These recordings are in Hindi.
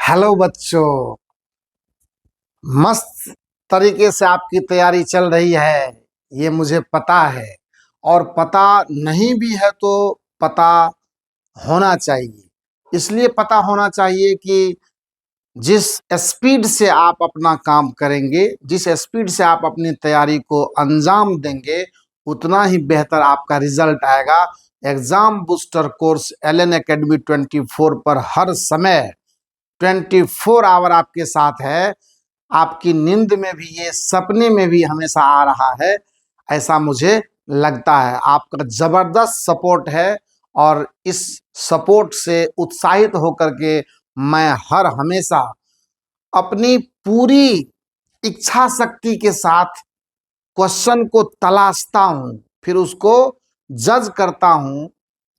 हेलो बच्चों, मस्त तरीके से आपकी तैयारी चल रही है, ये मुझे पता है। और पता नहीं भी है तो पता होना चाहिए। इसलिए पता होना चाहिए कि जिस स्पीड से आप अपना काम करेंगे, जिस स्पीड से आप अपनी तैयारी को अंजाम देंगे, उतना ही बेहतर आपका रिजल्ट आएगा। Exam booster course LN academy 24 पर हर समय 24 आवर आपके साथ है। आपकी नींद में भी, ये सपने में भी हमेशा आ रहा है, ऐसा मुझे लगता है। आपका जबरदस्त सपोर्ट है और इस सपोर्ट से उत्साहित होकर के मैं हर हमेशा अपनी पूरी इच्छा शक्ति के साथ क्वेश्चन को तलाशता हूं, फिर उसको जज करता हूं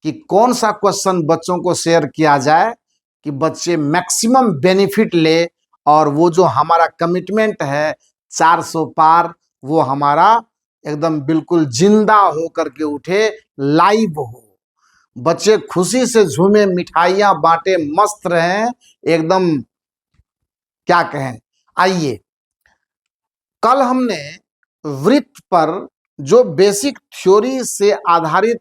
कि कौन सा क्वेश्चन बच्चों को शेयर किया जाए कि बच्चे मैक्सिमम बेनिफिट ले और वो जो हमारा कमिटमेंट है 400 पार, वो हमारा एकदम बिल्कुल जिंदा हो करके उठे, लाइव हो। बच्चे खुशी से झूमे, मिठाइयां बांटे, मस्त रहें एकदम, क्या कहें। आइए, कल हमने वृत्त पर जो बेसिक थ्योरी से आधारित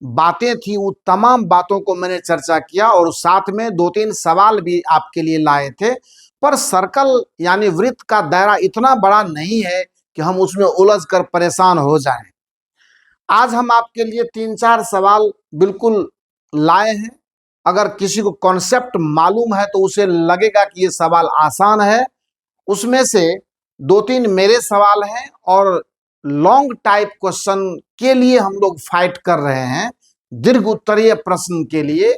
बातें थी, वो तमाम बातों को मैंने चर्चा किया और साथ में 2-3 सवाल भी आपके लिए लाए थे। पर सर्कल यानी वृत्त का दायरा इतना बड़ा नहीं है कि हम उसमें उलझ कर परेशान हो जाएं। आज हम आपके लिए 3-4 सवाल बिल्कुल लाए हैं। अगर किसी को कॉन्सेप्ट मालूम है तो उसे लगेगा कि ये सवाल आसान है। उसमें से 2-3 मेरे सवाल हैं और लॉन्ग टाइप क्वेश्चन के लिए हम लोग फाइट कर रहे हैं, दीर्घ उत्तरीय प्रश्न के लिए।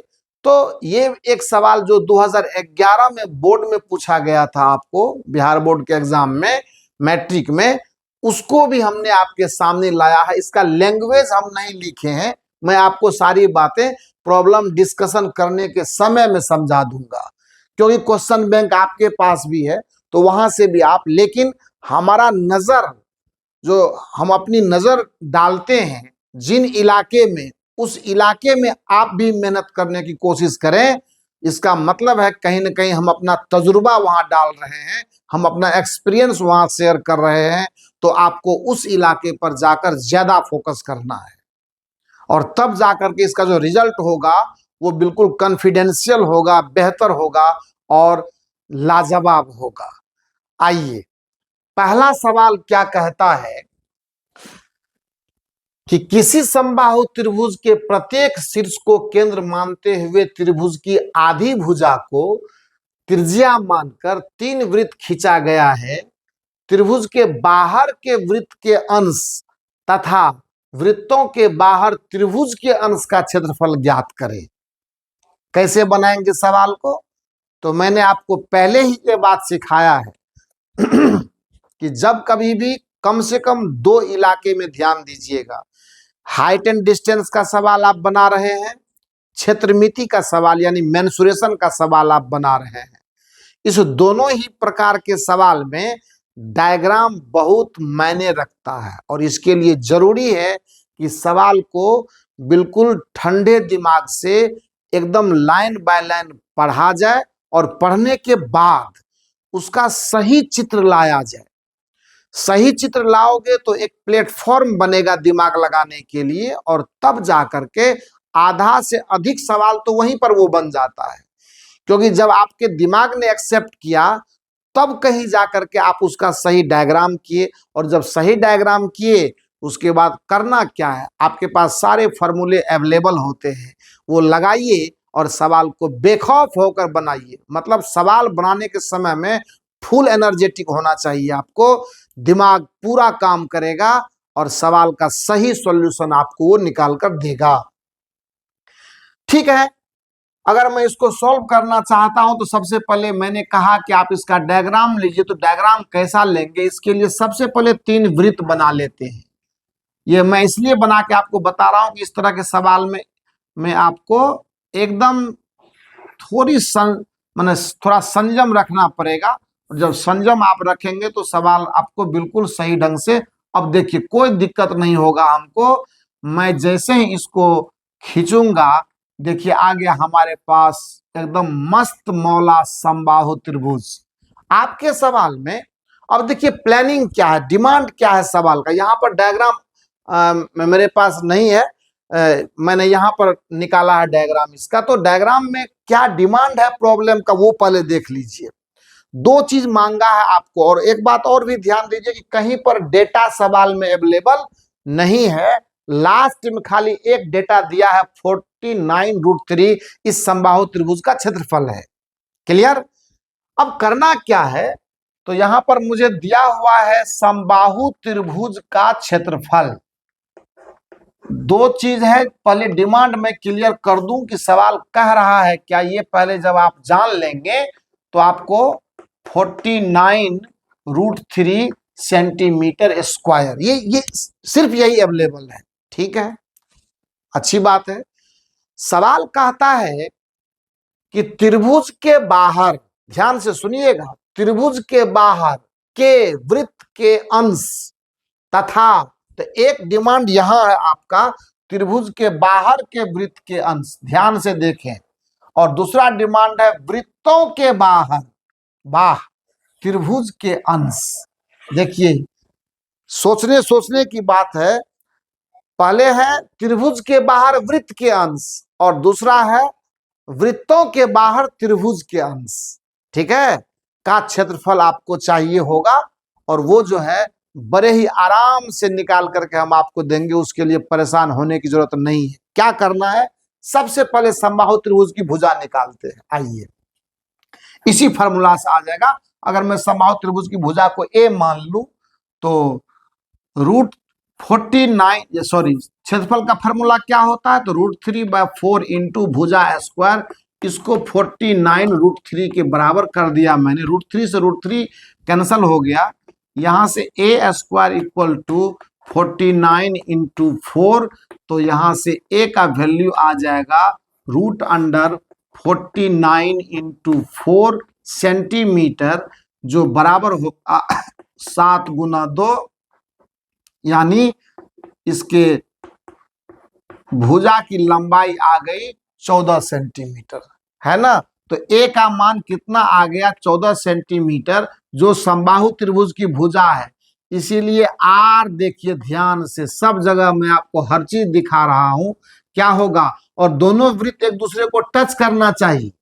तो ये एक सवाल जो 2011 में बोर्ड में पूछा गया था, आपको बिहार बोर्ड के एग्जाम में, मैट्रिक में, उसको भी हमने आपके सामने लाया है। इसका लैंग्वेज हम नहीं लिखे हैं, मैं आपको सारी बातें प्रॉब्लम डिस्कशन करने के समय में समझा दूंगा, क्योंकि क्वेश्चन बैंक आपके पास भी है तो वहां से भी आप। लेकिन हमारा नजर, जो हम अपनी नजर डालते हैं जिन इलाके में, उस इलाके में आप भी मेहनत करने की कोशिश करें। इसका मतलब है कहीं ना कहीं हम अपना तजुर्बा वहां डाल रहे हैं, हम अपना एक्सपीरियंस वहां शेयर कर रहे हैं। तो आपको उस इलाके पर जाकर ज्यादा फोकस करना है और तब जाकर के इसका जो रिजल्ट होगा वो बिल्कुल कॉन्फिडेंशियल होगा, बेहतर होगा और लाजवाब होगा। आइए, पहला सवाल क्या कहता है कि किसी समबाहु त्रिभुज के प्रत्येक शीर्ष को केंद्र मानते हुए त्रिभुज की आधी भुजा को त्रिज्या मानकर 3 वृत्त खींचा गया है। त्रिभुज के बाहर के वृत्त के अंश तथा वृत्तों के बाहर त्रिभुज के अंश का क्षेत्रफल ज्ञात करें। कैसे बनाएंगे सवाल को? तो मैंने आपको पहले ही ये बात सिखाया है कि जब कभी भी कम से कम 2 इलाके में ध्यान दीजिएगा। हाइट एंड डिस्टेंस का सवाल आप बना रहे हैं, क्षेत्रमिति का सवाल यानी मेंसुरेशन का सवाल आप बना रहे हैं। इस दोनों ही प्रकार के सवाल में डायग्राम बहुत मायने रखता है और इसके लिए जरूरी है कि सवाल को बिल्कुल ठंडे दिमाग से एकदम लाइन बाय लाइन पढ़ा जाए और पढ़ने के बाद उसका सही चित्र लाया जाए। सही चित्र लाओगे तो एक प्लेटफॉर्म बनेगा दिमाग लगाने के लिए, और तब जाकर के आधा से अधिक सवाल तो वहीं पर वो बन जाता है। क्योंकि जब आपके दिमाग ने एक्सेप्ट किया तब कहीं जाकर के आप उसका सही डायग्राम किए, और जब सही डायग्राम किए उसके बाद करना क्या है, आपके पास सारे फॉर्मूले अवेलेबल होते हैं, वो लगाइए और सवाल को बेखौफ होकर बनाइए। मतलब सवाल बनाने के समय में फुल एनर्जेटिक होना चाहिए आपको, दिमाग पूरा काम करेगा और सवाल का सही सॉल्यूशन आपको वो निकाल कर देगा। ठीक है, अगर मैं इसको सॉल्व करना चाहता हूं तो सबसे पहले मैंने कहा कि आप इसका डायग्राम लीजिए। तो डायग्राम कैसा लेंगे, इसके लिए सबसे पहले 3 वृत्त बना लेते हैं। ये मैं इसलिए बना के आपको बता रहा हूं कि इस तरह के सवाल में मैं आपको एकदम माने थोड़ा संयम रखना पड़ेगा। और जब संयम आप रखेंगे तो सवाल आपको बिल्कुल सही ढंग से, अब देखिए कोई दिक्कत नहीं होगा हमको। मैं जैसे ही इसको खींचूंगा देखिए आ गया हमारे पास एकदम मस्त मौला समबाहु त्रिभुज। आपके सवाल में अब देखिए प्लानिंग क्या है, डिमांड क्या है सवाल का। यहाँ पर डायग्राम मेरे पास नहीं है, मैंने यहाँ पर निकाला है डायग्राम इसका। तो डायग्राम में क्या डिमांड है प्रॉब्लम का वो पहले देख लीजिए। दो चीज मांगा है आपको, और एक बात और भी ध्यान दीजिए कि कहीं पर डेटा सवाल में अवेलेबल नहीं है। लास्ट में खाली एक डेटा दिया है 49√3 इस समबाहु त्रिभुज का क्षेत्रफल है। क्लियर। अब करना क्या है, तो यहां पर मुझे दिया हुआ है समबाहु त्रिभुज का क्षेत्रफल। दो चीज है, पहले डिमांड में क्लियर कर दूं कि सवाल कह रहा है क्या, ये पहले जब आप जान लेंगे तो आपको 49√3 सेंटीमीटर स्क्वायर, ये सिर्फ यही अवेलेबल है। ठीक है, अच्छी बात है। सवाल कहता है कि त्रिभुज के बाहर, ध्यान से सुनिएगा, त्रिभुज के बाहर के वृत्त के अंश तथा, तो एक डिमांड यहां है आपका त्रिभुज के बाहर के वृत्त के अंश, ध्यान से देखें। और दूसरा डिमांड है वृत्तों के बाहर, त्रिभुज के अंश। देखिए सोचने की बात है, पहले है त्रिभुज के बाहर वृत्त के अंश और दूसरा है वृत्तों के बाहर त्रिभुज के अंश। ठीक है, का क्षेत्रफल आपको चाहिए होगा, और वो जो है बड़े ही आराम से निकाल करके हम आपको देंगे, उसके लिए परेशान होने की जरूरत नहीं है। क्या करना है, सबसे पहले समबाहु त्रिभुज की भुजा निकालते हैं। आइए, इसी फार्मूला से आ जाएगा। अगर मैं समबाहु त्रिभुज की भुजा को ए मान लूं तो √49, सॉरी, क्षेत्रफल का फार्मूला क्या होता है, तो √3/4 इंटू भुजा स्क्वायर, इसको 49√3 के बराबर कर दिया मैंने। √3 से √3 कैंसल हो गया, यहां से ए स्क्वायर इक्वल टू 49 इंटू 4, तो यहां से ए का वैल्यू आ जाएगा √49 इंटू 4 सेंटीमीटर, जो बराबर होगा 7 गुना 2, यानी इसके भुजा की लंबाई आ गई 14 सेंटीमीटर, है ना। तो ए का मान कितना आ गया, 14 सेंटीमीटर, जो समबाहु त्रिभुज की भुजा है। इसीलिए आर, देखिए ध्यान से, सब जगह मैं आपको हर चीज दिखा रहा हूं, क्या होगा, और दोनों वृत्त एक दूसरे को टच करना चाहिए।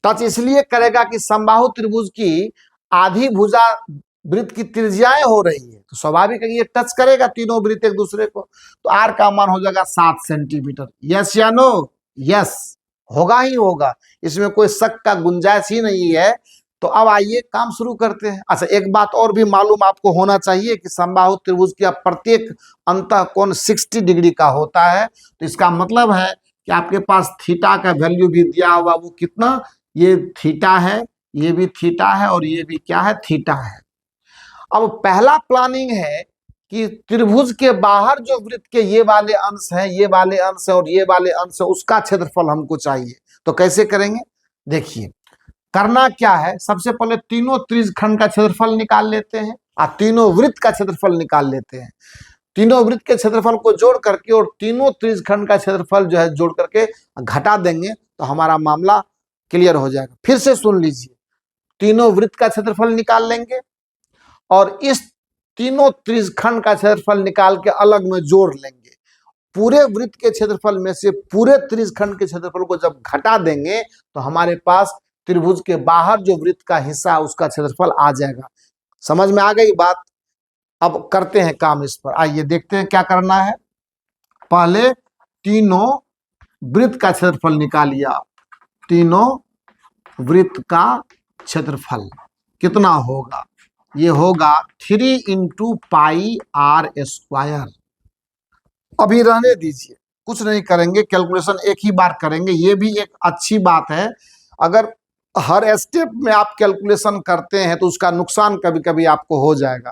टच इसलिए करेगा कि समबाहु त्रिभुज की आधी भुजा वृत्त की त्रिज्याएं हो रही है, तो स्वाभाविक है ये टच करेगा तीनों वृत्त एक दूसरे को। तो आर का मान हो जाएगा 7 सेंटीमीटर। यस या नो? यस, होगा ही होगा, इसमें कोई शक का गुंजाइश ही नहीं है। तो अब आइए काम शुरू करते हैं। अच्छा, एक बात और भी मालूम आपको होना चाहिए कि समबाहु त्रिभुज का प्रत्येक अंतःकोण 60 डिग्री का होता है। तो इसका मतलब है कि आपके पास थीटा का वैल्यू भी दिया हुआ, वो कितना, ये थीटा है, ये भी थीटा है, और ये भी क्या है, थीटा है। अब पहला प्लानिंग है कि त्रिभुज के बाहर जो वृत्त के ये वाले अंश हैं, ये वाले अंश है और ये वाले अंश है, उसका क्षेत्रफल हमको चाहिए। तो कैसे करेंगे, देखिए करना क्या है, सबसे पहले तीनों त्रिज्यखंड का क्षेत्रफल निकाल लेते हैं और तीनों वृत्त का क्षेत्रफल निकाल लेते हैं। तीनों वृत्त के क्षेत्रफल को जोड़ करके और तीनों त्रिज्यखंड का क्षेत्रफल जो है जोड़ करके घटा देंगे तो हमारा मामला क्लियर हो जाएगा। फिर से सुन लीजिए, तीनों वृत्त का क्षेत्रफल निकाल लेंगे और इस तीनों त्रिज्यखंड का क्षेत्रफल निकाल के अलग में जोड़ लेंगे। पूरे वृत्त के क्षेत्रफल में से पूरे त्रिज्यखंड के क्षेत्रफल को जब घटा देंगे तो हमारे पास त्रिभुज के बाहर जो वृत्त का हिस्सा है उसका क्षेत्रफल आ जाएगा। समझ में आ गई बात? अब करते हैं काम इस पर। आइए देखते हैं क्या करना है। पहले तीनों वृत्त का क्षेत्रफल निकालिए आप। तीनों वृत्त का क्षेत्रफल कितना होगा, ये होगा 3 इंटू पाई आर स्क्वायर। अभी रहने दीजिए, कुछ नहीं करेंगे, कैलकुलेशन एक ही बार करेंगे। ये भी एक अच्छी बात है, अगर हर स्टेप में आप कैलकुलेशन करते हैं तो उसका नुकसान कभी कभी आपको हो जाएगा।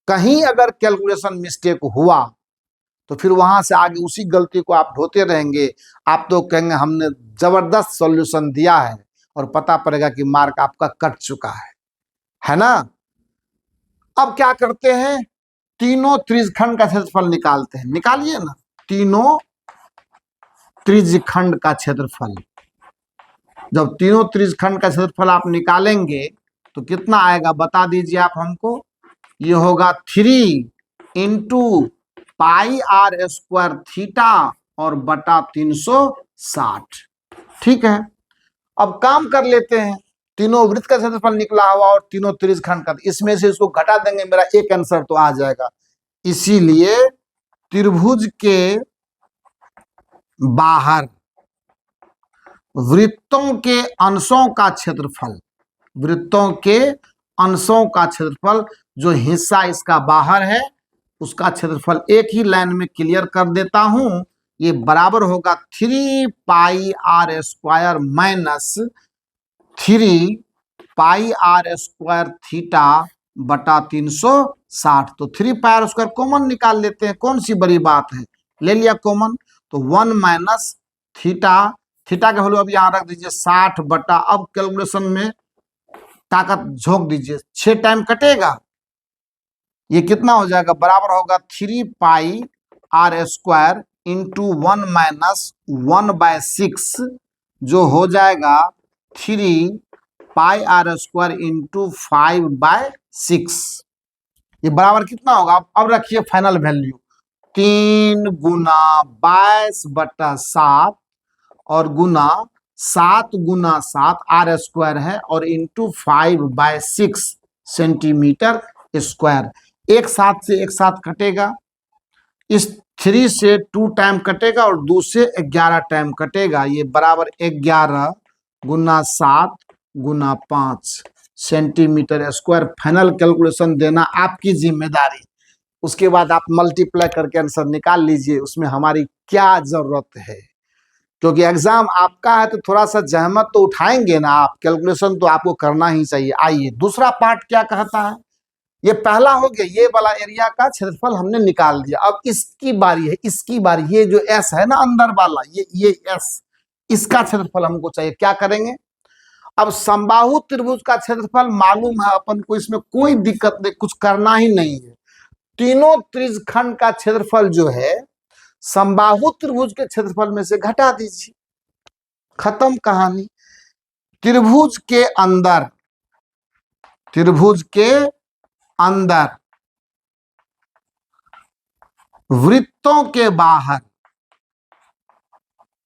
कहीं अगर कैलकुलेशन मिस्टेक हुआ तो फिर वहां से आगे उसी गलती को आप ढोते रहेंगे। आप तो कहेंगे हमने जबरदस्त सॉल्यूशन दिया है, और पता पड़ेगा कि मार्क आपका कट चुका है ना। अब क्या करते हैं, तीनों त्रिज्यखंड का क्षेत्रफल निकालते हैं। निकालिए ना, तीनों त्रिज्यखंड का क्षेत्रफल। जब तीनों त्रिज्यखंड का क्षेत्रफल आप निकालेंगे तो कितना आएगा बता दीजिए आप हमको। ये होगा 3 into pi R square theta और बटा 360। ठीक है, अब काम कर लेते हैं। तीनों वृत्त का क्षेत्रफल निकला हुआ और तीनों त्रिज्यखंड का, इसमें से इसको घटा देंगे, मेरा एक आंसर तो आ जाएगा। इसीलिए त्रिभुज के बाहर वृत्तों के अंशों का क्षेत्रफल, वृत्तों के अंशों का क्षेत्रफल, जो हिस्सा इसका बाहर है उसका क्षेत्रफल एक ही लाइन में क्लियर कर देता हूं। ये बराबर होगा 3 pi R square minus 3 pi R square theta बटा 360। तो 3 पाई आर स्क्वायर कॉमन निकाल लेते हैं, कौन सी बड़ी बात है, ले लिया कॉमन। तो 1 माइनस थीटा, थीटा का वैल्यू अब यहां रख दीजिए 60 बटा, अब कैलकुलेशन में ताकत झोंक दीजिए, 6 टाइम कटेगा, ये कितना हो जाएगा, बराबर होगा 3 pi R square into 1 minus 1/6, जो हो जाएगा 3 पाई आर स्क्वायर इंटू 5/6। ये बराबर कितना होगा, अब रखिए फाइनल वैल्यू, 3 गुना 22/7 और गुना 7 गुना 7 आर स्क्वायर है और इंटू 5/6 सेंटीमीटर स्क्वायर। एक साथ से एक साथ कटेगा, इस 3 से 2 टाइम कटेगा और 2 से 11 टाइम कटेगा। ये बराबर 11 गुना 7 गुना 5 सेंटीमीटर स्क्वायर। फाइनल कैलकुलेशन देना आपकी जिम्मेदारी, उसके बाद आप मल्टीप्लाई करके आंसर निकाल लीजिए, उसमें हमारी क्या जरूरत है, क्योंकि एग्जाम आपका है तो थोड़ा सा जहमत तो उठाएंगे ना आप, कैलकुलेशन तो आपको करना ही चाहिए। आइए दूसरा पार्ट क्या कहता है, ये पहला हो गया, ये वाला एरिया का क्षेत्रफल हमने निकाल दिया। अब इसकी बारी है, इसकी बारी, ये जो एस है ना अंदर वाला, ये एस, इसका क्षेत्रफल हमको चाहिए। क्या करेंगे, अब समबाहु त्रिभुज का क्षेत्रफल मालूम है अपन को, इसमें कोई दिक्कत नहीं, कुछ करना ही नहीं है। तीनों त्रिज्यखंड का क्षेत्रफल जो है समबाहु त्रिभुज के क्षेत्रफल में से घटा दीजिए, खत्म कहानी। त्रिभुज के अंदर, त्रिभुज के अंदर वृत्तों के बाहर,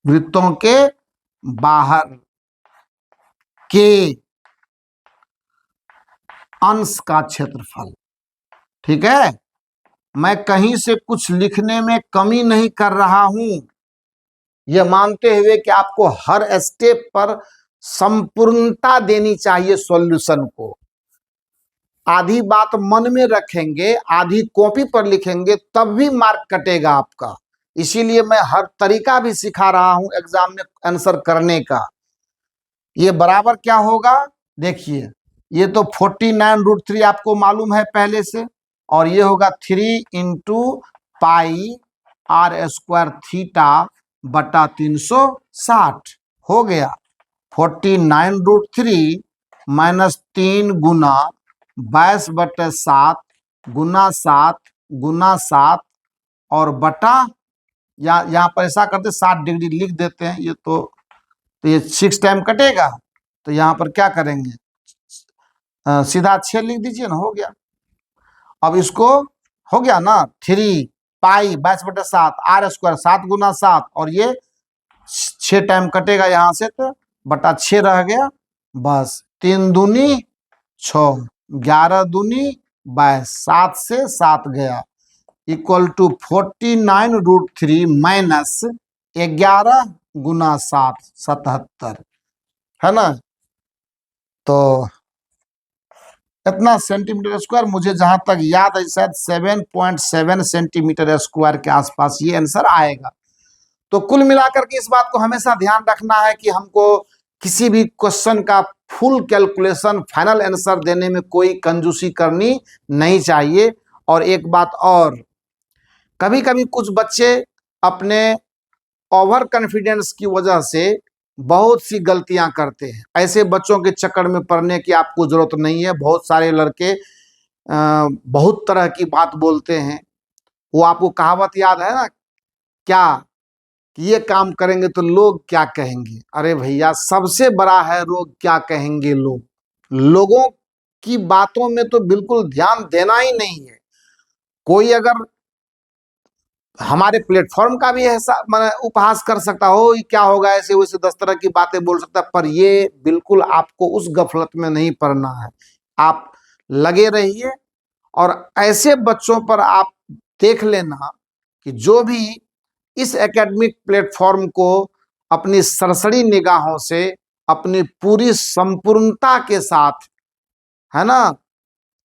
वृत्तों के बाहर के अंश का क्षेत्रफल। ठीक है, मैं कहीं से कुछ लिखने में कमी नहीं कर रहा हूं, यह मानते हुए कि आपको हर स्टेप पर संपूर्णता देनी चाहिए सॉल्यूशन को। आधी बात मन में रखेंगे, आधी कॉपी पर लिखेंगे, तब भी मार्क कटेगा आपका। इसीलिए मैं हर तरीका भी सिखा रहा हूं एग्जाम में आंसर करने का। ये बराबर क्या होगा, देखिए, ये तो 49√3 आपको मालूम है पहले से, और ये होगा 3 into pi R square theta बटा 360 हो गया। 49√3 माइनस 3 गुना 22/7 गुना 7 गुना 7 और बटा, यहाँ पर ऐसा करते 60 डिग्री लिख देते हैं, ये तो ये 6 टाइम कटेगा, तो यहाँ पर क्या करेंगे, सीधा 6 लिख दीजिए ना, हो गया। अब इसको हो गया ना, 3 पाई 22/7 आर स्क्वायर 7 गुना 7 और ये 6 टाइम कटेगा यहाँ से, तो बटा 6 रह गया, बस 3 दूनी 6, 11 दूनी 22, 7 से 7 गया, इक्वल टू 49√3 माइनस 11 गुना 7 77, है ना। तो इतना सेंटीमीटर स्क्वायर, मुझे जहां तक याद है शायद 7.7 सेंटीमीटर स्क्वायर के आसपास ये आंसर आएगा। तो कुल मिलाकर के इस बात को हमेशा ध्यान रखना है कि हमको किसी भी क्वेश्चन का फुल कैलकुलेशन फाइनल आंसर देने में कोई कंजूसी करनी नहीं चाहिए। और एक बात और, कभी कभी कुछ बच्चे अपने ओवर कॉन्फिडेंस की वजह से बहुत सी गलतियां करते हैं। ऐसे बच्चों के चक्कर में पड़ने की आपको जरूरत नहीं है। बहुत सारे लड़के बहुत तरह की बात बोलते हैं। वो आपको कहावत याद है ना, क्या कि ये काम करेंगे तो लोग क्या कहेंगे। अरे भैया, सबसे बड़ा है रोग क्या कहेंगे लोग। लोगों की बातों में तो बिल्कुल ध्यान देना ही नहीं है। कोई अगर हमारे प्लेटफॉर्म का भी ऐसा माने उपहास कर सकता हो, ये क्या होगा, ऐसे वैसे 10 तरह की बातें बोल सकता है, पर ये बिल्कुल आपको उस गफलत में नहीं पड़ना है। आप लगे रहिए और ऐसे बच्चों पर आप देख लेना कि जो भी इस एकेडमिक प्लेटफॉर्म को अपनी सरसरी निगाहों से अपनी पूरी संपूर्णता के साथ, है ना,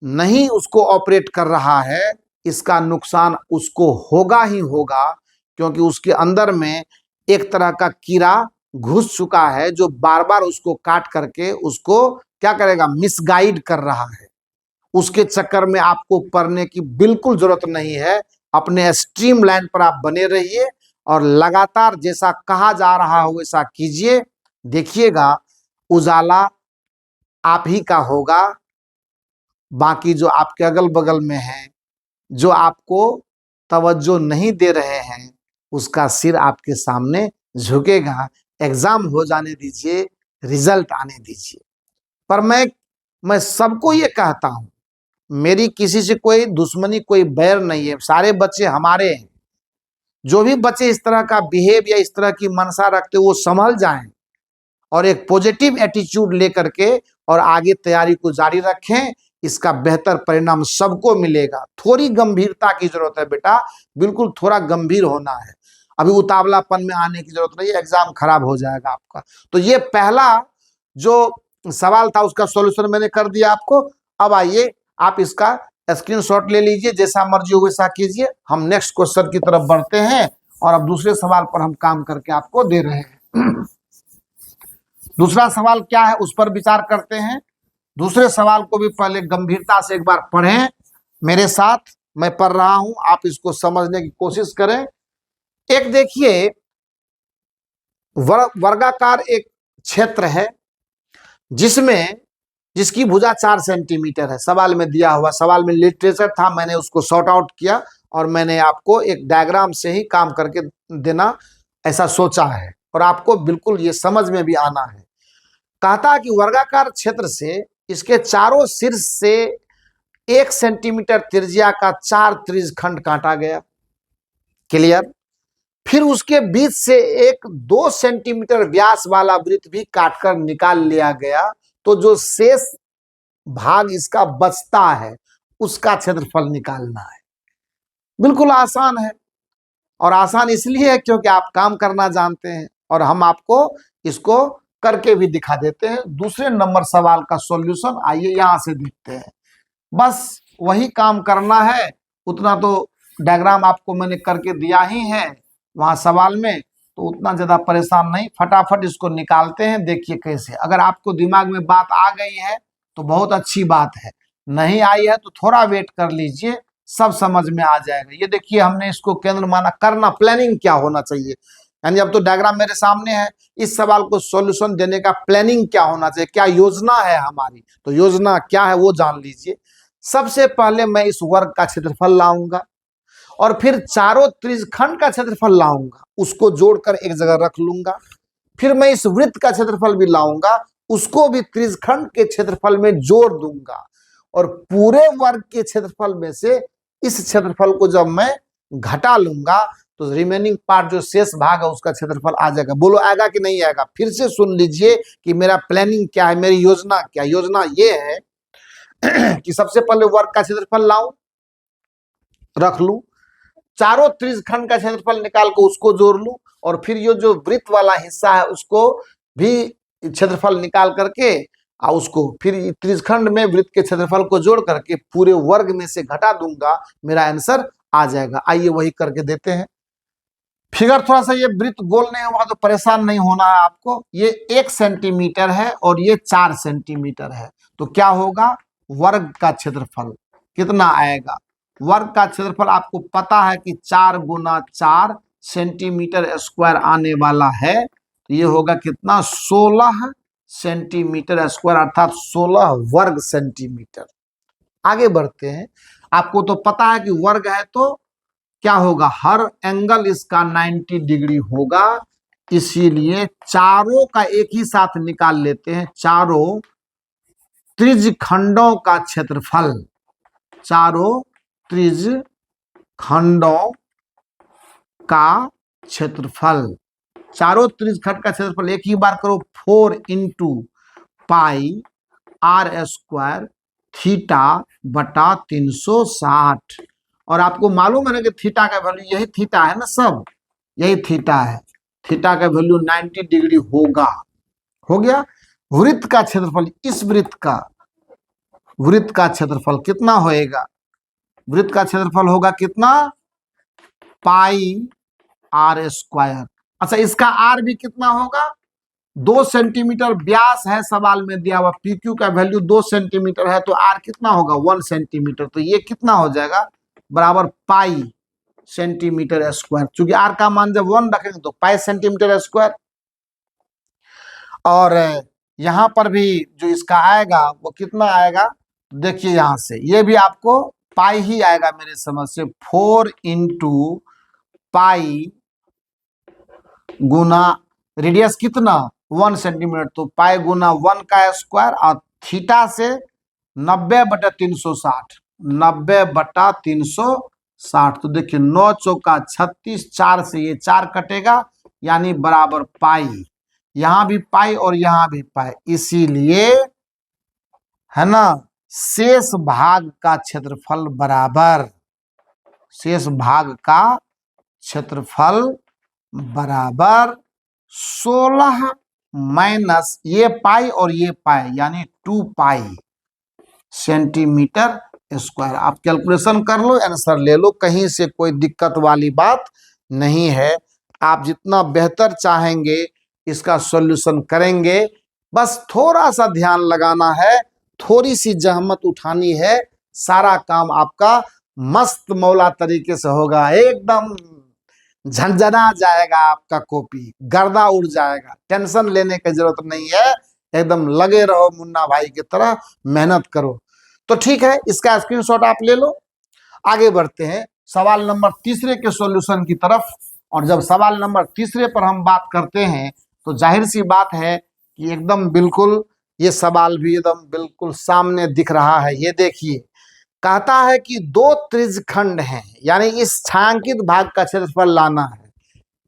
नहीं उसको ऑपरेट कर रहा है, इसका नुकसान उसको होगा ही होगा, क्योंकि उसके अंदर में एक तरह का कीड़ा घुस चुका है जो बार बार उसको काट करके उसको क्या करेगा, मिसगाइड कर रहा है। उसके चक्कर में आपको पढ़ने की बिल्कुल जरूरत नहीं है। अपने स्ट्रीम लाइन पर आप बने रहिए और लगातार जैसा कहा जा रहा हो वैसा कीजिए। देखिएगा उजाला आप ही का होगा। बाकी जो आपके अगल बगल में हैं, जो आपको तवज्जो नहीं दे रहे हैं, उसका सिर आपके सामने झुकेगा। एग्जाम हो जाने दीजिए, रिजल्ट आने दीजिए। पर मैं सबको ये कहता हूं, मेरी किसी से कोई दुश्मनी कोई बैर नहीं है, सारे बच्चे हमारे हैं। जो भी बच्चे इस तरह का बिहेव या इस तरह की मनसा रखते वो संभल जाएं और एक पॉजिटिव एटीट्यूड लेकर के और आगे तैयारी को जारी रखें। इसका बेहतर परिणाम सबको मिलेगा। थोड़ी गंभीरता की जरूरत है बेटा, बिल्कुल थोड़ा गंभीर होना है। अभी उतावलापन में आने की जरूरत नहीं है, एग्जाम खराब हो जाएगा आपका। तो ये पहला जो सवाल था उसका सॉल्यूशन मैंने कर दिया आपको। अब आइए आप इसका स्क्रीनशॉट ले लीजिए, जैसा मर्जी हो वैसा कीजिए। हम नेक्स्ट क्वेश्चन की तरफ बढ़ते हैं और अब दूसरे सवाल पर हम काम करके आपको दे रहे हैं। दूसरा सवाल क्या है उस पर विचार करते हैं। दूसरे सवाल को भी पहले गंभीरता से एक बार पढ़ें मेरे साथ। मैं पढ़ रहा हूं, आप इसको समझने की कोशिश करें। एक देखिए, वर्गाकार एक क्षेत्र है जिसकी भुजा 4 सेंटीमीटर है। सवाल में दिया हुआ, सवाल में लिटरेचर था, मैंने उसको सॉर्ट आउट किया और मैंने आपको एक डायग्राम से ही काम करके देना ऐसा सोचा है और आपको बिल्कुल ये समझ में भी आना है। कहता है कि वर्गाकार क्षेत्र से इसके चारों शीर्ष से 1 सेंटीमीटर त्रिज्या का 4 त्रिज्यखंड काटा गया। क्लियर। फिर उसके बीच से एक 2 सेंटीमीटर व्यास वाला वृत्त भी काटकर निकाल लिया गया। तो जो शेष भाग इसका बचता है उसका क्षेत्रफल निकालना है। बिल्कुल आसान है, और आसान इसलिए है क्योंकि आप काम करना जानते हैं और हम आपको इसको करके भी दिखा देते हैं। दूसरे नंबर सवाल का सॉल्यूशन आइए यहां से देखते हैं। बस वही काम करना है, उतना तो डायग्राम आपको मैंने करके दिया ही है वहां सवाल में, तो उतना ज्यादा परेशान नहीं, फटाफट इसको निकालते हैं। देखिए कैसे, अगर आपको दिमाग में बात आ गई है तो बहुत अच्छी बात है, नहीं आई है तो थोड़ा वेट कर लीजिए, सब समझ में आ जाएगा। ये देखिए, हमने इसको केंद्र माना। करना प्लानिंग क्या होना चाहिए, यानी अब तो डायग्राम मेरे सामने है, इस सवाल को सॉल्यूशन देने का प्लानिंग क्या होना चाहिए, क्या योजना है हमारी, तो योजना क्या है वो जान लीजिए। सबसे पहले मैं इस वर्ग का क्षेत्रफल लाऊंगा और फिर चारों त्रिज्यखंड का क्षेत्रफल लाऊंगा, उसको जोड़कर एक जगह रख लूंगा। फिर मैं इस वृत्त का क्षेत्रफल भी लाऊंगा, उसको भी त्रिज्यखंड के क्षेत्रफल में जोड़ दूंगा और पूरे वर्ग के क्षेत्रफल में से इस क्षेत्रफल को जब मैं घटा लूंगा तो रिमेनिंग पार्ट जो शेष भाग है उसका क्षेत्रफल आ जाएगा। बोलो आएगा कि नहीं आएगा। फिर से सुन लीजिए कि मेरा प्लानिंग क्या है, मेरी योजना क्या। योजना ये है कि सबसे पहले वर्ग का क्षेत्रफल लाऊं, रख लूं, चारों त्रिज्यखंड का क्षेत्रफल निकाल कर उसको जोड़ लूं और फिर ये जो वृत्त वाला हिस्सा है उसको भी क्षेत्रफल निकाल करके और उसको फिर त्रिज्यखंड में वृत्त के क्षेत्रफल को जोड़ करके पूरे वर्ग में से घटा दूंगा, मेरा आंसर आ जाएगा। आइए वही करके देते हैं। फिगर थोड़ा सा, ये वृत्त गोल नहीं हुआ तो परेशान नहीं होना है आपको। ये 1 सेंटीमीटर है और ये 4 सेंटीमीटर है, तो क्या होगा, वर्ग का क्षेत्रफल कितना आएगा। वर्ग का क्षेत्रफल आपको पता है कि 4 गुना 4 सेंटीमीटर स्क्वायर आने वाला है, तो ये होगा कितना, 16 सेंटीमीटर स्क्वायर, अर्थात 16 वर्ग सेंटीमीटर। आगे बढ़ते हैं। आपको तो पता है कि वर्ग है तो क्या होगा, हर एंगल इसका 90 डिग्री होगा। इसीलिए चारों का एक ही साथ निकाल लेते हैं, चारों त्रिज्यखंडों का क्षेत्रफल, चारों त्रिज्यखंडों का क्षेत्रफल, चारों त्रिज्यखंड का क्षेत्रफल एक ही बार करो, 4 into pi R square theta बटा 360। और आपको मालूम है ना कि थीटा का वैल्यू, यही थीटा है ना, सब यही थीटा है, थीटा का वैल्यू 90 डिग्री होगा। हो गया। वृत्त का क्षेत्रफल, इस वृत्त का क्षेत्रफल कितना होएगा, वृत्त का क्षेत्रफल होगा कितना, पाई आर स्क्वायर। अच्छा, इसका आर भी कितना होगा, 2 सेंटीमीटर व्यास है, सवाल में दिया हुआ पी क्यू का वैल्यू 2 सेंटीमीटर है, तो आर कितना होगा, 1 सेंटीमीटर। तो ये कितना हो जाएगा, बराबर पाई सेंटीमीटर स्क्वायर। चूंकि आर का मान जब 1 रखेंगे तो पाई सेंटीमीटर स्क्वायर। और यहां पर भी जो इसका आएगा वो कितना आएगा, देखिए यहां से ये भी आपको पाई ही आएगा मेरे समझ से, 4 इंटू पाई गुना रेडियस कितना 1 सेंटीमीटर, तो पाई गुना 1 का स्क्वायर, और थीटा से 90/360, 90/360। तो देखिए 9 चौका 36, 4 से ये 4 कटेगा, यानी बराबर पाई, यहां भी पाई और यहां भी पाई। इसीलिए है ना, शेष भाग का क्षेत्रफल बराबर, शेष भाग का क्षेत्रफल बराबर 16 माइनस ये पाई और ये पाई, यानी 2 पाई सेंटीमीटर स्क्वायर। आप कैलकुलेशन कर लो, आंसर ले लो, कहीं से कोई दिक्कत वाली बात नहीं है। आप जितना बेहतर चाहेंगे इसका सॉल्यूशन करेंगे, बस थोड़ा सा ध्यान लगाना है, थोड़ी सी जहमत उठानी है, सारा काम आपका मस्त मौला तरीके से होगा, एकदम झंझना जाएगा, आपका कॉपी गर्दा उड़ जाएगा। टेंशन लेने की जरूरत नहीं है, एकदम लगे रहो मुन्ना भाई की तरह, मेहनत करो। तो ठीक है, इसका स्क्रीनशॉट आप ले लो। आगे बढ़ते हैं सवाल नंबर तीसरे के सॉल्यूशन की तरफ। और जब सवाल नंबर तीसरे पर हम बात करते हैं तो जाहिर सी बात है कि एकदम बिल्कुल ये सवाल भी एकदम बिल्कुल सामने दिख रहा है। ये देखिए, कहता है कि 2 त्रिज्यखंड हैं, यानी इस छायांकित भाग का क्षेत्रफल लाना है।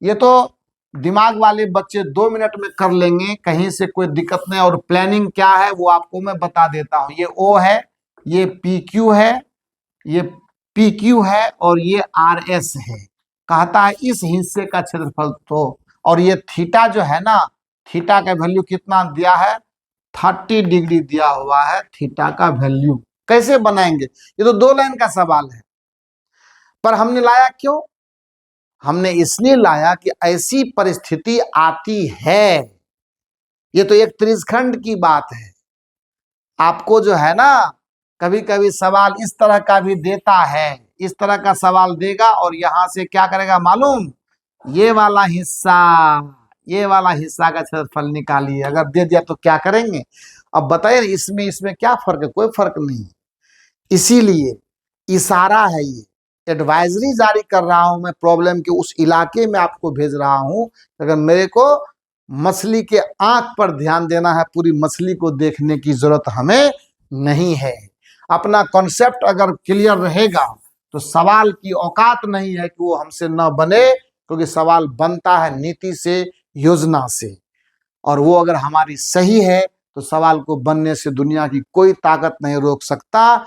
ये तो दिमाग वाले बच्चे 2 मिनट में कर लेंगे, कहीं से कोई दिक्कत नहीं। और प्लानिंग क्या है वो आपको मैं बता देता हूं। ये ओ है, ये पी क्यू है, ये पी क्यू है, और ये आर एस है। कहता है इस हिस्से का क्षेत्रफल, तो और ये थीटा जो है ना, थीटा का वैल्यू कितना दिया है, 30 डिग्री दिया हुआ है थीटा का वैल्यू। कैसे बनाएंगे, ये तो 2 लाइन का सवाल है, पर हमने लाया क्यों, हमने इसलिए लाया कि ऐसी परिस्थिति आती है। ये तो एक त्रिज्यखंड की बात है। आपको जो है ना, कभी कभी सवाल इस तरह का भी देता है, इस तरह का सवाल देगा और यहां से क्या करेगा मालूम, ये वाला हिस्सा, ये वाला हिस्सा का क्षेत्रफल निकालिए। अगर दे दिया तो क्या करेंगे, अब बताइए इसमें इसमें क्या फर्क है, कोई फर्क नहीं। इसीलिए इशारा है, ये एडवाइजरी जारी कर रहा हूं मैं, प्रॉब्लम के उस इलाके में आपको भेज रहा हूं। अगर मेरे को मछली के आंख पर ध्यान देना है, पूरी मछली को देखने की जरूरत हमें नहीं है। अपना कॉन्सेप्ट अगर क्लियर रहेगा तो सवाल की औकात नहीं है कि वो हमसे न बने, क्योंकि सवाल बनता है नीति से, योजना से, और वो अगर हमारी सही है तो सवाल को बनने से दुनिया की कोई ताकत नहीं रोक सकता।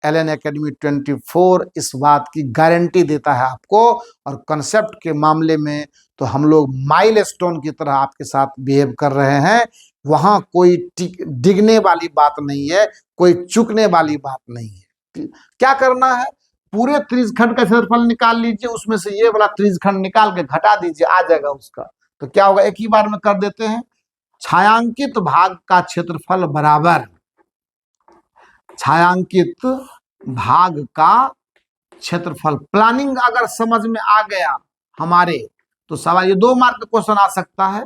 एलन एकेडमी 24 इस बात की गारंटी देता है आपको। और कंसेप्ट के मामले में तो हम लोग माइलस्टोन की तरह आपके साथ बिहेव कर रहे हैं, वहां कोई डिगने वाली बात नहीं है, कोई चुकने वाली बात नहीं है। क्या करना है, पूरे त्रिज्यखंड का क्षेत्रफल निकाल लीजिए, उसमें से ये वाला त्रिज्यखंड निकाल के घटा दीजिए, आ जाएगा उसका। तो क्या होगा, एक ही बार में कर देते हैं। छायांकित भाग का क्षेत्रफल बराबर छायांकित भाग का क्षेत्रफल। प्लानिंग अगर समझ में आ गया हमारे तो सवाल, ये 2 मार्क का क्वेश्चन आ सकता है।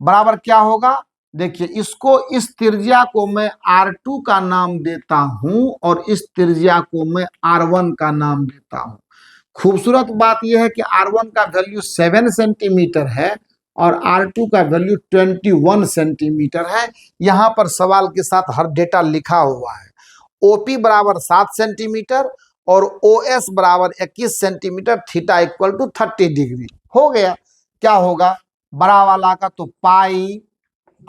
बराबर क्या होगा, देखिए इसको, इस त्रिज्या को मैं R2 का नाम देता हूं और इस त्रिज्या को मैं R1 का नाम देता हूं। खूबसूरत बात यह है कि R1 का वैल्यू 7 सेंटीमीटर है और R2 का वैल्यू 21 सेंटीमीटर है। यहां पर सवाल के साथ हर डेटा लिखा हुआ है। OP बराबर 7 सेंटीमीटर और OS बराबर 21 centimetre, theta equal to 30 degree. हो गया। क्या होगा बड़ा वाला का, तो पाई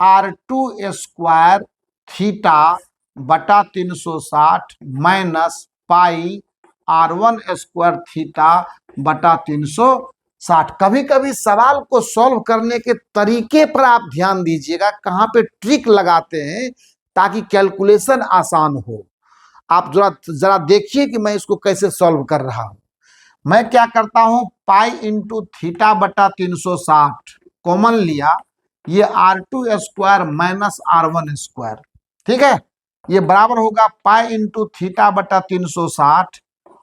R2 स्क्वायर थीटा बटा 360 minus pi R1 square theta बटा 360। कभी कभी सवाल को सॉल्व करने के तरीके पर आप ध्यान दीजिएगा, कहाँ पे ट्रिक लगाते हैं ताकि कैलकुलेशन आसान हो। आप जरा देखिए कि मैं इसको कैसे सॉल्व कर रहा हूं। मैं क्या करता हूं, पाई इंटू थीटा बटा 360 कॉमन लिया, ये R2 square minus R1 square, ठीक है। ये बराबर होगा पाई इंटू थीटा बटा 360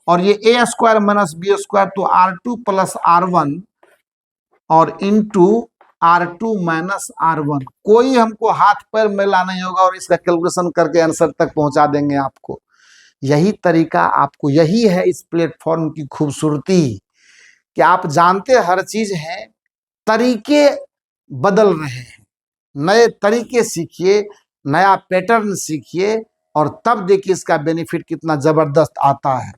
और ये ए स्क्वायर माइनस बी स्क्वायर, तो R2 प्लस R1 और इंटू R2 माइनस R1। कोई हमको हाथ पैर मिला नहीं होगा और इसका कैलकुलेशन करके आंसर तक पहुंचा देंगे आपको। यही तरीका आपको, यही है इस प्लेटफॉर्म की खूबसूरती कि आप जानते हर चीज है, तरीके बदल रहे हैं। नए तरीके सीखिए, नया पैटर्न सीखिए और तब देखिए इसका बेनिफिट कितना जबरदस्त आता है।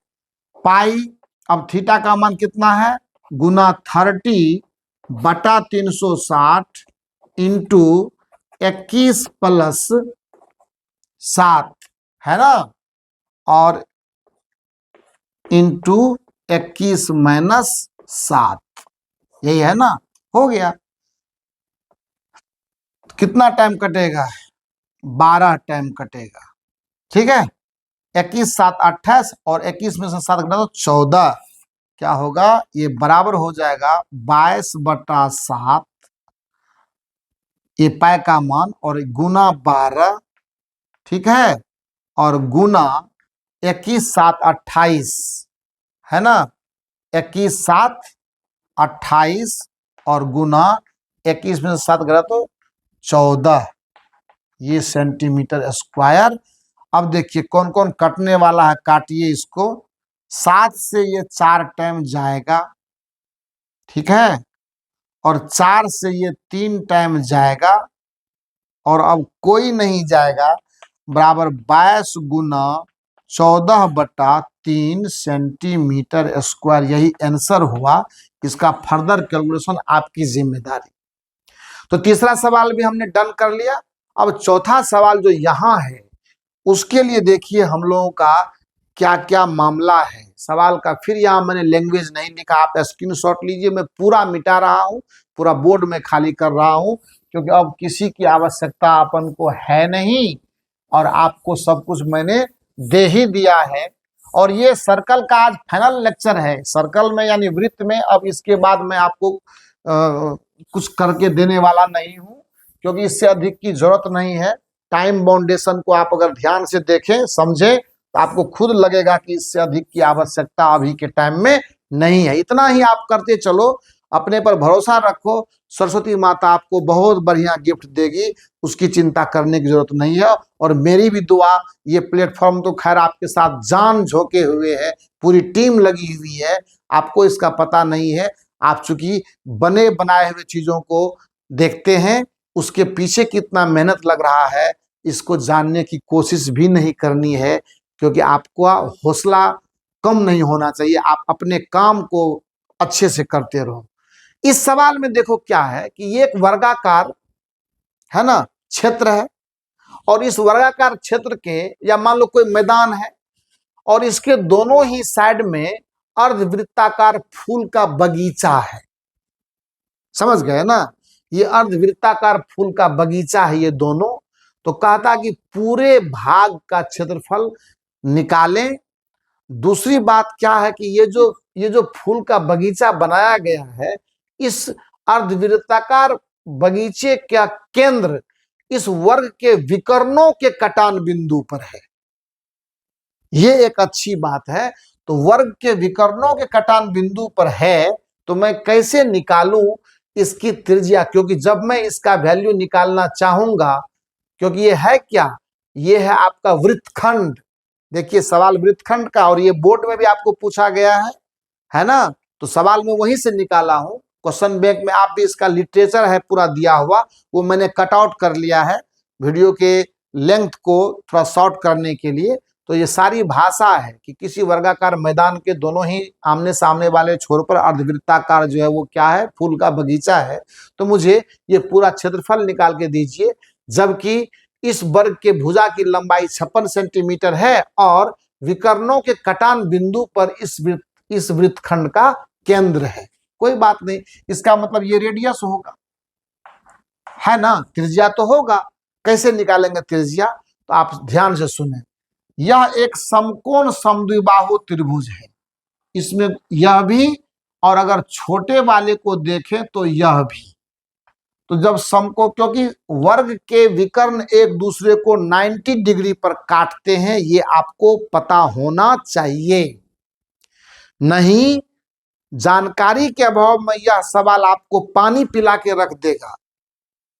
पाई, अब थीटा का मान कितना है, गुना 30 बटा 360 इंटू 21 प्लस 7 है ना, और इंटू 21 माइनस 7, यही है ना। हो गया। कितना टाइम कटेगा, 12 टाइम कटेगा, ठीक है। 21 7 28 और 21 में से 7 घटा तो 14, क्या होगा, ये बराबर हो जाएगा 22 बटा 7, ये पाई का मान, और गुना 12, ठीक है, और गुना 21 7 28 है ना, 21 7 28 और गुना 21 में से 7 घटा तो 14, ये सेंटीमीटर स्क्वायर। अब देखिए कौन कौन कटने वाला है, काटिए इसको। 7 से ये 4 टाइम जाएगा, ठीक है, और 4 से ये 3 टाइम जाएगा, और अब कोई नहीं जाएगा, बराबर 22 गुना 14 बटा 3 सेंटीमीटर स्क्वायर। यही आंसर हुआ। इसका फर्दर कैलकुलेशन आपकी जिम्मेदारी। तो तीसरा सवाल भी हमने डन कर लिया। अब चौथा सवाल जो यहाँ है उसके लिए देखिए हम लोगों का क्या क्या मामला है। सवाल का फिर यहाँ मैंने लैंग्वेज नहीं लिखा, आप स्क्रीनशॉट लीजिए। मैं पूरा मिटा रहा हूँ, पूरा बोर्ड में खाली कर रहा हूँ, क्योंकि अब किसी की आवश्यकता अपन को है नहीं और आपको सब कुछ मैंने दे ही दिया है। और ये सर्कल का आज फाइनल लेक्चर है, सर्कल में यानी वृत्त में। अब इसके बाद मैं आपको कुछ करके देने वाला नहीं हूँ, क्योंकि इससे अधिक की जरूरत नहीं है। टाइम बाउंडेशन को आप अगर ध्यान से देखें, समझें, तो आपको खुद लगेगा कि इससे अधिक की आवश्यकता अभी के टाइम में नहीं है। इतना ही आप करते चलो, अपने पर भरोसा रखो, सरस्वती माता आपको बहुत बढ़िया गिफ्ट देगी, उसकी चिंता करने की जरूरत नहीं है। और मेरी भी दुआ, ये प्लेटफॉर्म तो खैर आपके साथ जान झोंके हुए है, पूरी टीम लगी हुई है, आपको इसका पता नहीं है। आप चूंकि बने बनाए हुए चीजों को देखते हैं, उसके पीछे कितना मेहनत लग रहा है इसको जानने की कोशिश भी नहीं करनी है, क्योंकि आपको हौसला कम नहीं होना चाहिए। आप अपने काम को अच्छे से करते रहो। इस सवाल में देखो क्या है कि ये एक वर्गाकार है ना क्षेत्र है, और इस वर्गाकार क्षेत्र के, या मान लो कोई मैदान है, और इसके दोनों ही साइड में अर्धवृत्ताकार फूल का बगीचा है। समझ गए ना, ये अर्धवृत्ताकार फूल का बगीचा है ये दोनों। तो कहता कि पूरे भाग का क्षेत्रफल निकालें। दूसरी बात क्या है कि ये जो फूल का बगीचा बनाया गया है, इस अर्धवृत्ताकार बगीचे का केंद्र इस वर्ग के विकर्णों के कटान बिंदु पर है। ये एक अच्छी बात है। तो वर्ग के विकर्णों के कटान बिंदु पर है, तो मैं कैसे निकालूं इसकी त्रिज्या, क्योंकि जब मैं इसका वैल्यू निकालना चाहूंगा, क्योंकि ये है क्या, ये है आपका वृत्तखंड। देखिए सवाल वृत्तखंड का, और ये बोर्ड में भी आपको पूछा गया है। है ना। तो सवाल मैं वहीं से निकाला हूं, क्वेश्चन बैंक में आप भी इसका लिटरेचर है पूरा दिया हुआ, वो मैंने कट आउट कर लिया है वीडियो के लेंथ को थोड़ा शॉर्ट करने के लिए। तो ये सारी भाषा है कि किसी वर्गाकार मैदान के दोनों ही आमने सामने वाले छोर पर अर्धवृत्ताकार जो है वो क्या है, फूल का बगीचा है। तो मुझे ये पूरा क्षेत्रफल निकाल के दीजिए, जबकि इस वर्ग के भुजा की लंबाई 56 सेंटीमीटर है और विकर्णों के कटान बिंदु पर इस वृत्तखंड का केंद्र है। कोई बात नहीं, इसका मतलब ये रेडियस होगा, है ना, त्रिज्या तो होगा। कैसे निकालेंगे त्रिज्या, तो आप ध्यान से सुने। यह एक समकोण समद्विबाहु त्रिभुज है, इसमें यह भी और अगर छोटे वाले को देखें तो यह भी। तो जब समको, क्योंकि वर्ग के विकर्ण एक दूसरे को 90 डिग्री पर काटते हैं, ये आपको पता होना चाहिए। नहीं, जानकारी के अभाव में यह सवाल आपको पानी पिला के रख देगा।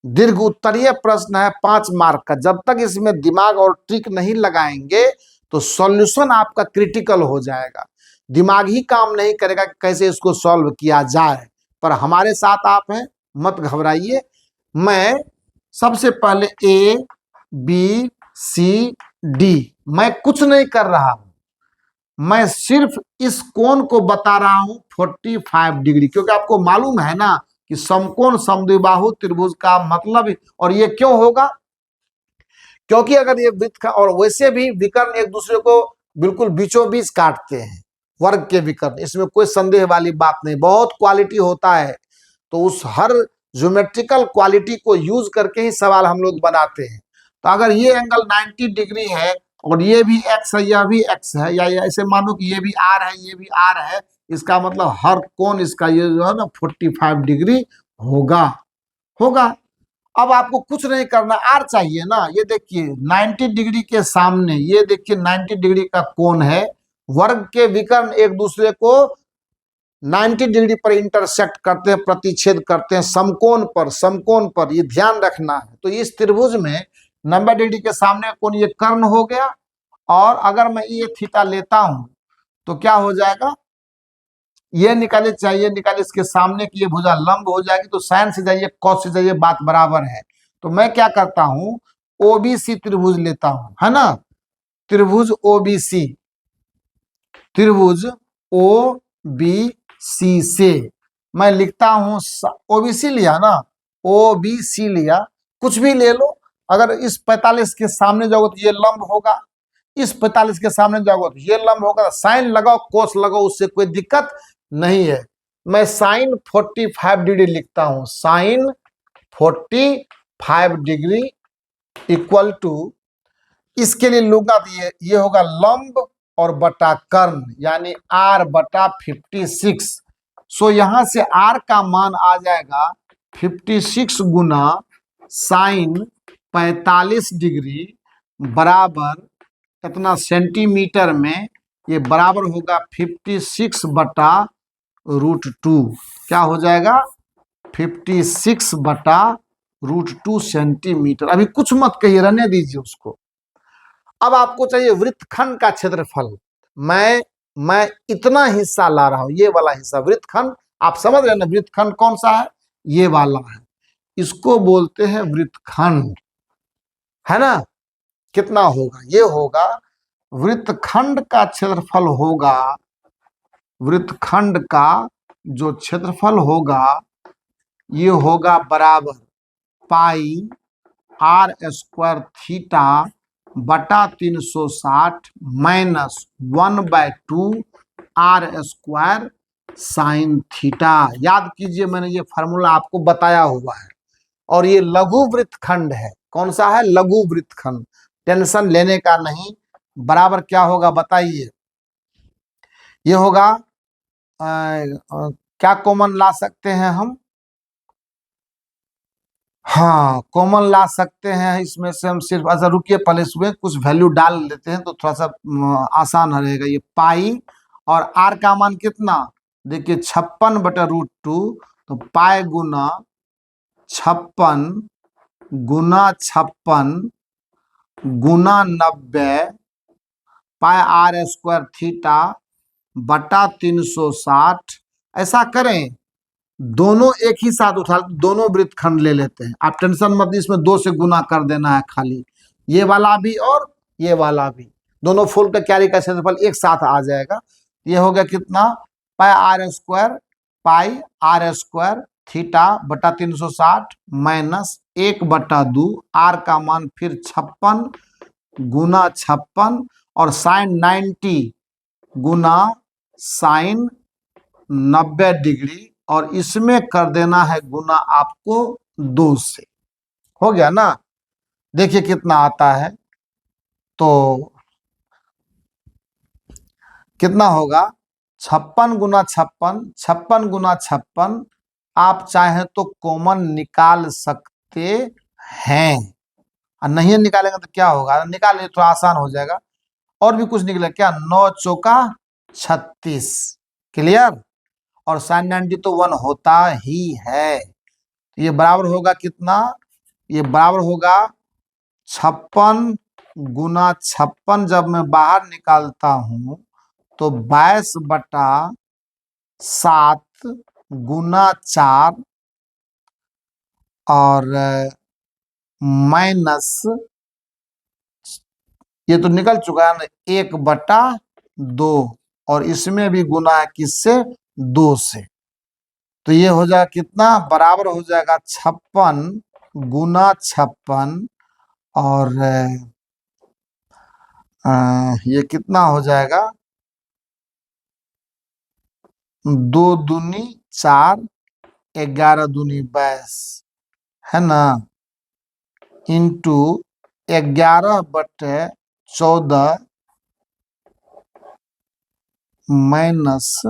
दीर्घ उत्तरीय प्रश्न है 5 मार्क का, जब तक इसमें दिमाग और ट्रिक नहीं लगाएंगे तो सॉल्यूशन आपका क्रिटिकल हो जाएगा। दिमाग ही काम नहीं करेगा कि कैसे इसको सॉल्व किया जाए। पर हमारे साथ आप हैं, मत घबराइए। मैं सबसे पहले ए बी सी डी, मैं कुछ नहीं कर रहा हूं, मैं सिर्फ इस कोण को बता रहा हूं 45 डिग्री, क्योंकि आपको मालूम है ना कि समकोण समद्विबाहु त्रिभुज का मतलब, और ये क्यों होगा, क्योंकि अगर ये वृत्त का, और वैसे भी विकर्ण एक दूसरे को बिल्कुल बीचों बीच काटते हैं, वर्ग के विकर्ण, इसमें कोई संदेह वाली बात नहीं। बहुत क्वालिटी होता है, तो उस हर ज्योमेट्रिकल क्वालिटी को यूज करके ही सवाल हम लोग बनाते हैं। तो अगर ये एंगल 90 डिग्री है और ये भी एक्स है, यह भी एक्स है, या ऐसे मानो कि ये भी आर है, ये भी आर है, इसका मतलब हर कोण इसका ये जो है ना 45 डिग्री होगा होगा। अब आपको कुछ नहीं करना, आर चाहिए ना। ये देखिए 90 डिग्री के सामने, ये देखिए 90 डिग्री का कोण है, वर्ग के विकर्ण एक दूसरे को 90 डिग्री पर इंटरसेक्ट करते हैं, प्रतिच्छेद करते हैं समकोण पर, ये ध्यान रखना है। तो इस त्रिभुज में 90 डिग्री के सामने कोण ये कर्ण हो गया, और अगर मैं ये थीटा लेता हूं तो क्या हो जाएगा, ये निकाले चाहिए, निकाले इसके सामने की ये भुजा लंब हो जाएगी, तो साइन से जाइए कॉस से जाइए, बात बराबर है। तो मैं क्या करता हूं, ओबीसी त्रिभुज लेता हूं, है ना, त्रिभुज ओबीसी, त्रिभुज ओबीसी से मैं लिखता हूं, ओबीसी लिया ना, ओबीसी लिया, कुछ भी ले लो। अगर इस 45 के सामने जाओगे तो ये लंब होगा, इस 45 के सामने जाओगे तो ये लंब होगा। साइन लगाओ कोस लगाओ, उससे कोई दिक्कत नहीं है। मैं साइन 45 डिग्री लिखता हूं, साइन 45 डिग्री इक्वल टू, इसके लिए लूंगा तो ये होगा लंब और बटा कर्ण, यानी r बटा 56। सो यहां से r का मान आ जाएगा 56 गुना साइन 45 डिग्री बराबर कितना सेंटीमीटर में, ये बराबर होगा 56 बटा √2। क्या हो जाएगा, 56 बटा √2 सेंटीमीटर। अभी कुछ मत कहिए, रहने दीजिए उसको। अब आपको चाहिए वृत्तखंड का क्षेत्रफल। मैं इतना हिस्सा ला रहा हूं, ये वाला हिस्सा वृत्तखंड, आप समझ रहे हैं ना, वृत्तखंड कौन सा है, ये वाला है, इसको बोलते हैं वृत्तखंड, है ना। कितना होगा, ये होगा वृत्तखंड का क्षेत्रफल होगा, वृत्तखंड का जो क्षेत्रफल होगा ये होगा बराबर पाई r² थीटा बटा 360 माइनस 1/2 r² साइन थीटा। याद कीजिए, मैंने ये फार्मूला आपको बताया हुआ है। और ये लघु वृत्तखंड है, कौन सा है, लघु वृत्तखंड। टेंशन लेने का नहीं, बराबर क्या होगा बताइए, ये होगा क्या कॉमन ला सकते हैं हम, हाँ कॉमन ला सकते हैं इसमें से हम सिर्फ, अच्छा रुकिए पहले इसमें कुछ वैल्यू डाल लेते हैं तो थोड़ा सा आसान रहेगा। ये पाई और आर का मान कितना, देखिए 56 बटा √2, तो पाई गुना 56 गुना 56 गुना 90 पाई r² थीटा बटा 360। ऐसा करें, दोनों एक ही साथ उठा, दोनों वृत्तखंड ले लेते हैं। आप टेंशन मत, इसमें 2 से गुना कर देना है खाली, ये वाला भी और ये वाला भी, दोनों फुल का क्यारी का क्षेत्रफल एक साथ आ जाएगा। ये हो गया कितना, pi R square, pi R square theta बटा 360 माइनस 1/2, आर का मान फिर 56 गुना 56 और साइन 90 गुना साइन 90 डिग्री, और इसमें कर देना है गुना आपको 2 से। हो गया ना। देखिए कितना आता है, तो कितना होगा, 56 गुना 56, 56 गुना 56, आप चाहें तो कॉमन निकाल सकते हैं, और नहीं निकालेंगे तो क्या होगा, निकालेंगे तो आसान हो जाएगा। और भी कुछ निकले क्या, 9 चौका 36, क्लियर। और साइन 90 तो 1 होता ही है। ये बराबर होगा कितना, ये बराबर होगा 56 गुना 56, जब मैं बाहर निकालता हूं तो 22/7 गुना 4 और माइनस, ये तो निकल चुका है ना, 1/2, और इसमें भी गुना है किससे, 2 से। तो ये हो जाएगा कितना, बराबर हो जाएगा 56 गुना 56 और ये कितना हो जाएगा, 2 दूनी 4, 11 दूनी 22, है ना, इंटू 11/14 माइनस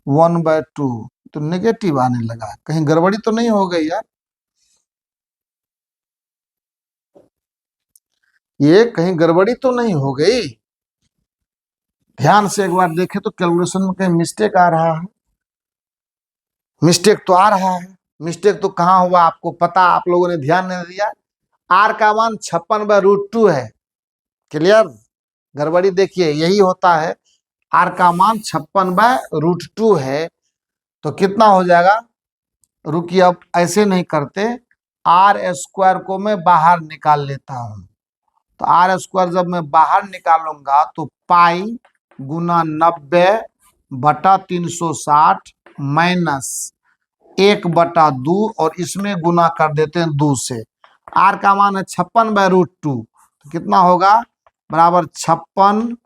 1/2। तो नेगेटिव आने लगा, कहीं गड़बड़ी तो नहीं हो गई यार, ये कहीं गड़बड़ी तो नहीं हो गई। ध्यान से एक बार देखें तो कैलकुलेशन में कहीं मिस्टेक आ रहा है, मिस्टेक तो आ रहा है। मिस्टेक तो कहाँ हुआ आपको पता, आप लोगों ने ध्यान नहीं दिया। आर का मान 56/√2 है, क्लियर। गड़बड़ी देखिए यही होता है, आर का मान 56/√2 है। तो कितना हो जाएगा, रुकिए अब ऐसे नहीं करते, आर स्क्वायर को मैं बाहर निकाल लेता हूं। तो आर स्क्वायर जब मैं बाहर निकालूंगा तो पाई गुना 90/360 माइनस 1/2, और इसमें गुना कर देते हैं 2 से। आर का मान है 56/√2, तो कितना होगा, बराबर 56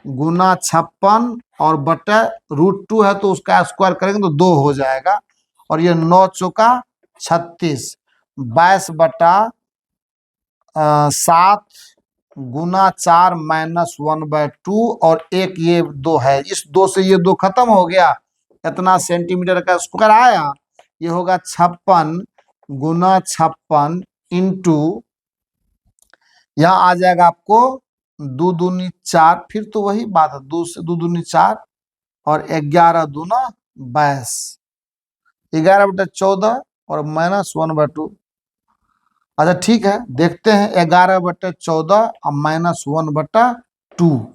गुना 56 और बटे √2 है तो उसका स्क्वायर करेंगे तो 2 हो जाएगा। और ये 9 चौका 36, 22/7 गुना 4 माइनस 1/2, और एक ये 2 है, इस 2 से ये 2 खत्म हो गया, इतना सेंटीमीटर का स्क्वायर आया। ये होगा 56 गुना 56 इंटू, यहाँ आ जाएगा आपको 2 दूनी 4, फिर तो वही बात है, 2 से 2 दूनी 4 और 11 दूना 22, 11/14 और माइनस 1/2। अच्छा ठीक है, देखते हैं 11/14 और माइनस 1/2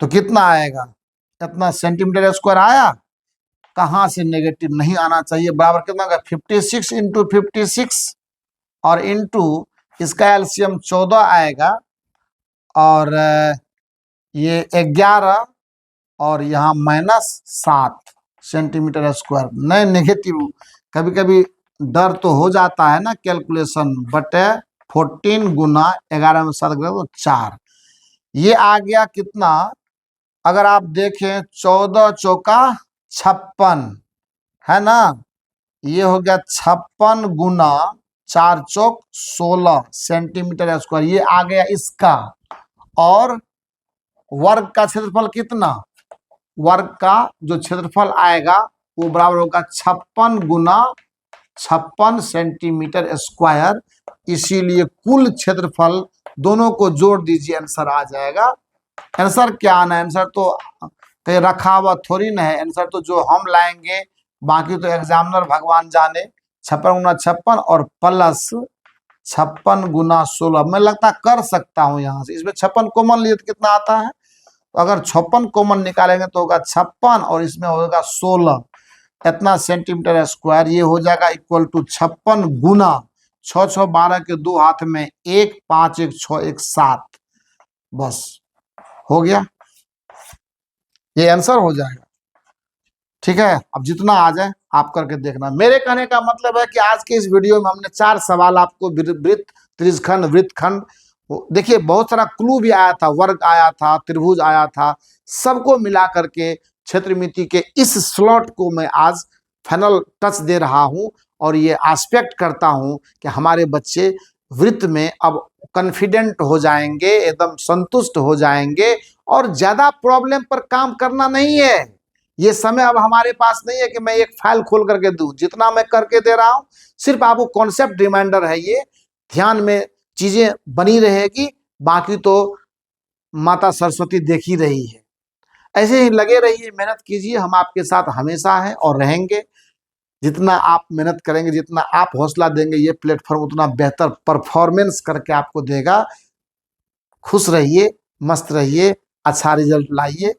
तो कितना आएगा, इतना सेंटीमीटर स्क्वायर आया। कहाँ से नेगेटिव नहीं आना चाहिए, बराबर कितना होगा 56 इंटू 56 और इंटू इसका एलसीएम 14 आएगा, और ये 11 और यहाँ माइनस 7 सेंटीमीटर स्क्वायर। नहीं नेगेटिव, कभी कभी डर तो हो जाता है ना, कैलकुलेशन बटे 14 गुना 11 में 7 तो 4, ये आ गया कितना, अगर आप देखें 14 चौका 56 है ना, ये हो गया 56 गुना 4 चौक 16 सेंटीमीटर स्क्वायर, ये आ गया इसका। और वर्ग का क्षेत्रफल कितना, वर्ग का जो क्षेत्रफल आएगा वो बराबर होगा 56 गुना 56 सेंटीमीटर स्क्वायर। इसीलिए कुल क्षेत्रफल दोनों को जोड़ दीजिए, आंसर आ जाएगा। आंसर क्या आना है, आंसर तो कहीं रखा हुआ थोड़ी ना है, आंसर तो जो हम लाएंगे, बाकी तो एग्जामिनर भगवान जाने। 56 गुना 56 और प्लस 56 गुना 16, मैं लगता है कर सकता हूं यहां से। इसमें 56 कॉमन लिए तो कितना आता है, तो अगर 56 कॉमन निकालेंगे तो होगा 56 और इसमें होगा 16, इतना सेंटीमीटर स्क्वायर। ये हो जाएगा इक्वल टू 56 गुना 6 6 12 के दो हाथ में 1 5 1 6 1 7, बस हो गया, ये आंसर हो जाएगा। ठीक है, अब जितना आ जाए आप करके देखना। मेरे कहने का मतलब है कि आज के इस वीडियो में हमने 4 सवाल आपको वृत्त, त्रिज्यखंड, वृत्तखंड, देखिए बहुत सारा क्लू भी आया था, वर्ग आया था, त्रिभुज आया था, सबको मिला करके क्षेत्रमिति के इस स्लॉट को मैं आज फाइनल टच दे रहा हूं और ये एस्पेक्ट करता हूं कि हमारे बच्चे वृत्त में अब कॉन्फिडेंट हो जाएंगे, एकदम संतुष्ट हो जाएंगे और ज्यादा प्रॉब्लम पर काम करना नहीं है। ये समय अब हमारे पास नहीं है कि मैं एक फाइल खोल करके दूं, जितना मैं करके दे रहा हूं सिर्फ आपको कॉन्सेप्ट रिमाइंडर है, ये ध्यान में चीजें बनी रहेगी, बाकी तो माता सरस्वती देख ही रही है। ऐसे ही लगे रहिए, मेहनत कीजिए, हम आपके साथ हमेशा हैं और रहेंगे। जितना आप मेहनत करेंगे, जितना आप हौसला देंगे, ये प्लेटफॉर्म उतना बेहतर परफॉर्मेंस करके आपको देगा। खुश रहिए, मस्त रहिए, अच्छा रिजल्ट लाइए।